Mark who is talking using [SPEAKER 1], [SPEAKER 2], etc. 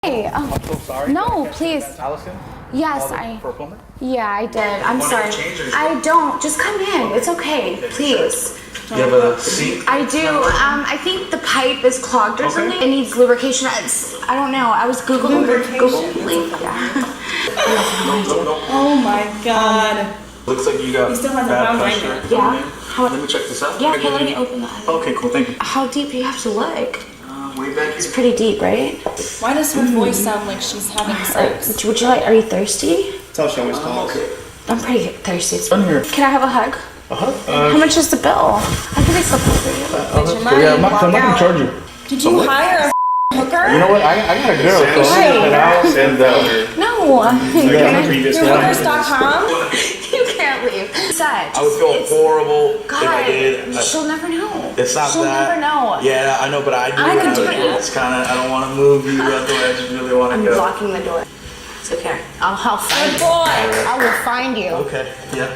[SPEAKER 1] Hey,
[SPEAKER 2] I'm so sorry.
[SPEAKER 1] no, please.
[SPEAKER 2] Allison?
[SPEAKER 1] Yes,
[SPEAKER 2] For a plumber?
[SPEAKER 1] Yeah, I did. I'm sorry. I don't. Just come in. It's okay. Please.
[SPEAKER 2] You have a sink?
[SPEAKER 1] I do. I think the pipe is clogged or something. It needs lubrication. I don't know. I was Googling. Yeah.
[SPEAKER 3] Oh my god.
[SPEAKER 2] Looks like you got
[SPEAKER 3] He still has a
[SPEAKER 2] bad
[SPEAKER 3] brown
[SPEAKER 2] pressure.
[SPEAKER 3] blanket.
[SPEAKER 1] Yeah.
[SPEAKER 2] Let me check this out.
[SPEAKER 1] Yeah, okay, let me open that.
[SPEAKER 2] Okay, cool, thank you.
[SPEAKER 1] How deep do you have to look?
[SPEAKER 2] Way back
[SPEAKER 1] It's
[SPEAKER 2] here.
[SPEAKER 1] pretty deep, right?
[SPEAKER 3] Why does her voice sound like she's having sex?
[SPEAKER 1] Would you like, are you thirsty?
[SPEAKER 4] That's how she always calls.
[SPEAKER 2] Okay.
[SPEAKER 1] I'm pretty thirsty.
[SPEAKER 2] I'm here.
[SPEAKER 1] Can I have a hug? How much is the bill? I can make something for you.
[SPEAKER 3] Did your money
[SPEAKER 2] Yeah, I'm not
[SPEAKER 3] walk
[SPEAKER 2] gonna
[SPEAKER 3] out?
[SPEAKER 2] charge you.
[SPEAKER 3] Did you hire a hooker?
[SPEAKER 2] You know what? I got a girl. So
[SPEAKER 1] Why?
[SPEAKER 2] and
[SPEAKER 1] No.
[SPEAKER 3] Hooker's.com?
[SPEAKER 1] You can't leave.
[SPEAKER 2] I would feel horrible if I
[SPEAKER 1] God,
[SPEAKER 2] did.
[SPEAKER 1] she'll never know.
[SPEAKER 2] It's not
[SPEAKER 1] She'll
[SPEAKER 2] that.
[SPEAKER 1] never know.
[SPEAKER 2] Yeah, I know, but I do.
[SPEAKER 3] I could do
[SPEAKER 2] would-
[SPEAKER 3] that.
[SPEAKER 2] It's kind of. I don't want to move you out the way. I just really want
[SPEAKER 1] I'm
[SPEAKER 2] to go.
[SPEAKER 1] locking the door. It's okay. I'll find
[SPEAKER 3] Good
[SPEAKER 1] you.
[SPEAKER 3] boy.
[SPEAKER 1] I will find you.
[SPEAKER 2] Okay. Yeah.